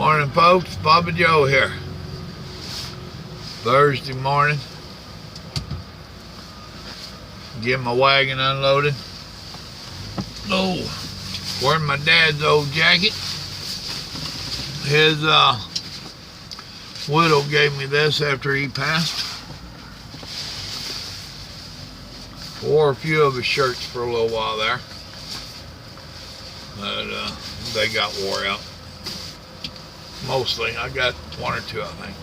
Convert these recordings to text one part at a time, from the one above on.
Morning, folks. Papa Joe here. Thursday morning. Getting my wagon unloaded. Oh, wearing my dad's old jacket. His widow gave me this after he passed. Wore a few of his shirts for a little while there, but they got wore out. Mostly, I got one or two, I think.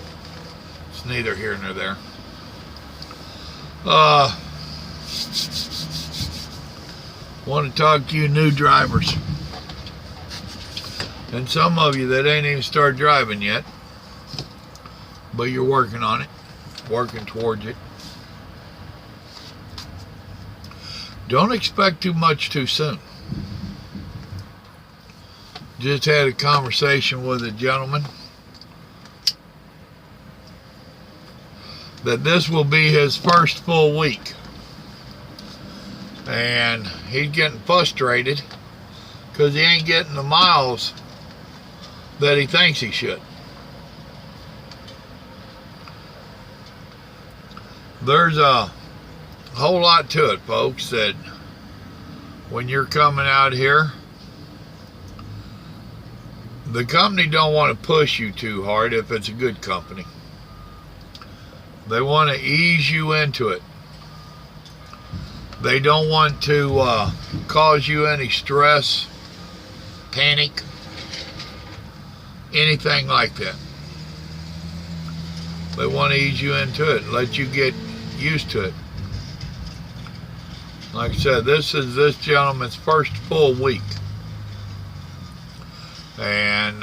It's neither here nor there. Want to talk to you new drivers, and some of you that ain't even started driving yet, but you're working on it, working towards it. Don't expect too much too soon. Just had a conversation with a gentleman that this will be his first full week, and he's getting frustrated because he ain't getting the miles that he thinks he should. There's a whole lot to it, folks, that when you're coming out here, the company don't want to push you too hard if it's a good company. They want to ease you into it. They don't want to cause you any stress, panic, anything like that. They want to ease you into it and let you get used to it. Like I said, this is this gentleman's first full week. And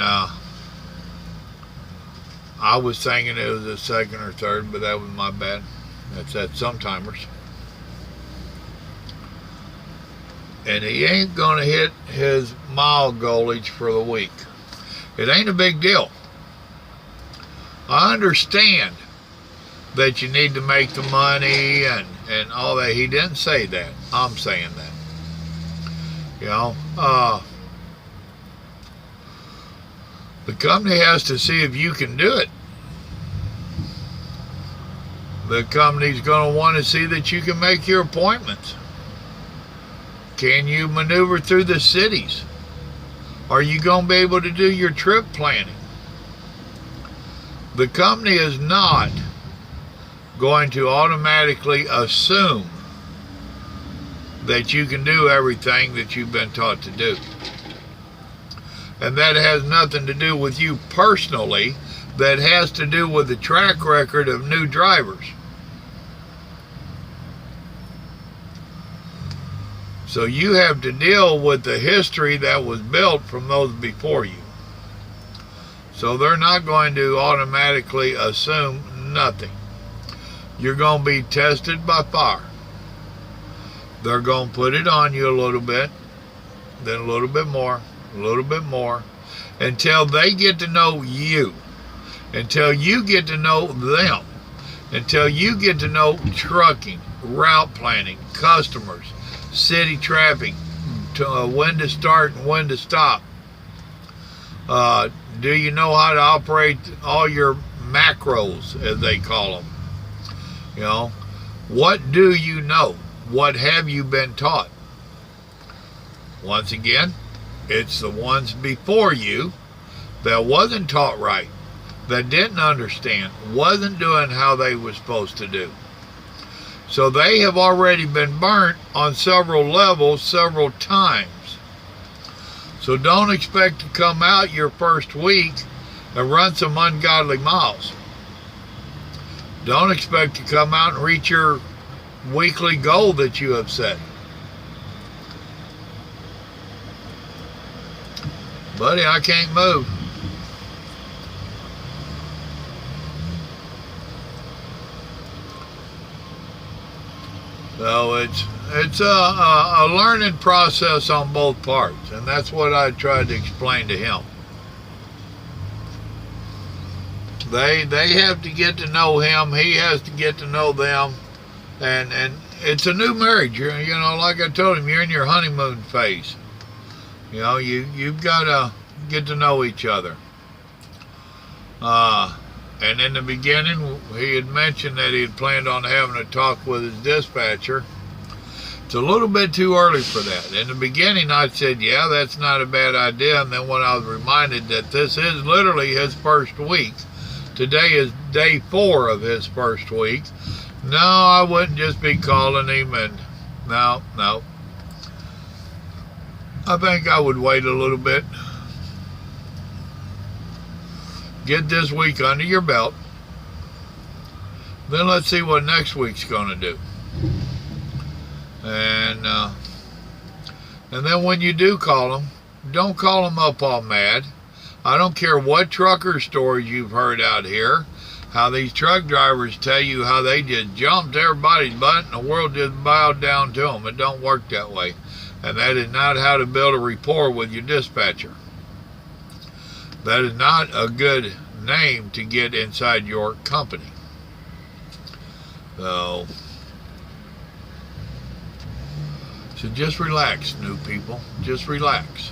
I was thinking it was a second or third, but that was my bad. That's at Sometimers. And he ain't going to hit his mile goalage for the week. It ain't a big deal. I understand that you need to make the money and all that. He didn't say that. I'm saying that. You know, the company has to see if you can do it. The company's going to want to see that you can make your appointments. Can you maneuver through the cities? Are you going to be able to do your trip planning? The company is not going to automatically assume that you can do everything that you've been taught to do. And that has nothing to do with you personally. That has to do with the track record of new drivers. So you have to deal with the history that was built from those before you. So they're not going to automatically assume nothing. You're going to be tested by fire. They're going to put it on you a little bit, then a little bit more, a little bit more, until they get to know you, until you get to know them, until you get to know trucking, route planning, customers, city traffic, when to start and when to stop. Do you know how to operate all your macros, as they call them? You know, what do you know? What have you been taught? Once again, it's the ones before you that wasn't taught right, that didn't understand, wasn't doing how they were supposed to do. So they have already been burnt on several levels, several times. So don't expect to come out your first week and run some ungodly miles. Don't expect to come out and reach your weekly goal that you have set. Buddy, I can't move. So it's a learning process on both parts, and that's what I tried to explain to him. They have to get to know him. He has to get to know them, and it's a new marriage. You know, like I told him, you're in your honeymoon phase. You know, you've got to get to know each other. And in the beginning, he had mentioned that he had planned on having a talk with his dispatcher. It's a little bit too early for that. In the beginning, I said, yeah, that's not a bad idea. And then when I was reminded that this is literally his first week, today is day 4 of his first week, no, I wouldn't just be calling him. And no. I think I would wait a little bit. Get this week under your belt. Then let's see what next week's going to do. And then when you do call them, don't call them up all mad. I don't care what trucker stories you've heard out here, how these truck drivers tell you how they just jumped everybody's butt and the world just bowed down to them. It don't work that way. And that is not how to build a rapport with your dispatcher. That is not a good name to get inside your company. So just relax, new people. Just relax.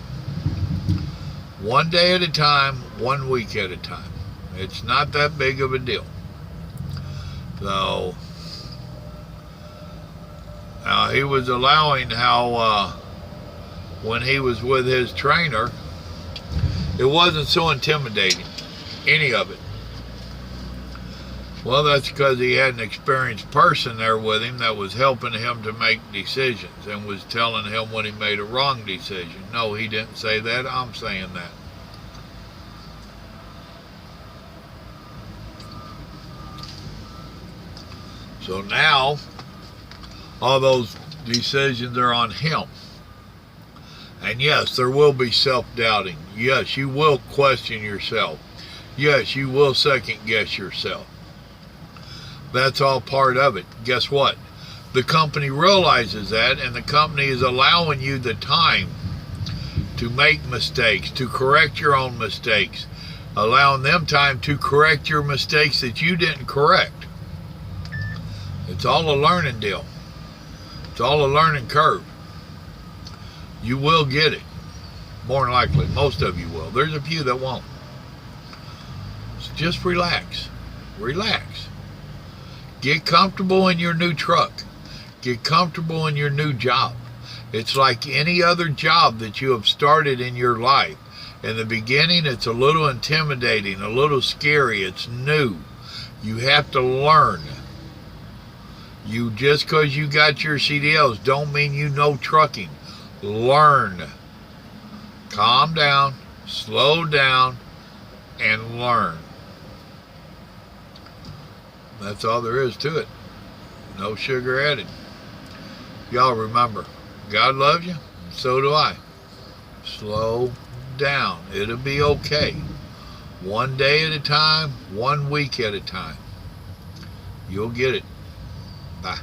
One day at a time, 1 week at a time. It's not that big of a deal. So now he was allowing how when he was with his trainer, it wasn't so intimidating, any of it. Well, that's because he had an experienced person there with him that was helping him to make decisions and was telling him when he made a wrong decision. No, he didn't say that. I'm saying that. So now, all those decisions are on him. And yes, there will be self-doubting. Yes, you will question yourself. Yes, you will second-guess yourself. That's all part of it. Guess what? The company realizes that, and the company is allowing you the time to make mistakes, to correct your own mistakes, allowing them time to correct your mistakes that you didn't correct. It's all a learning deal. It's all a learning curve. You will get it. More than likely. Most of you will. There's a few that won't. So just relax. Relax. Get comfortable in your new truck. Get comfortable in your new job. It's like any other job that you have started in your life. In the beginning, it's a little intimidating, a little scary. It's new. You have to learn. You just because you got your CDLs don't mean you know trucking. Learn. Calm down, slow down, and learn. That's all there is to it. No sugar added. Y'all remember, God loves you, and so do I. Slow down. It'll be okay. 1 day at a time, 1 week at a time. You'll get it. Bye.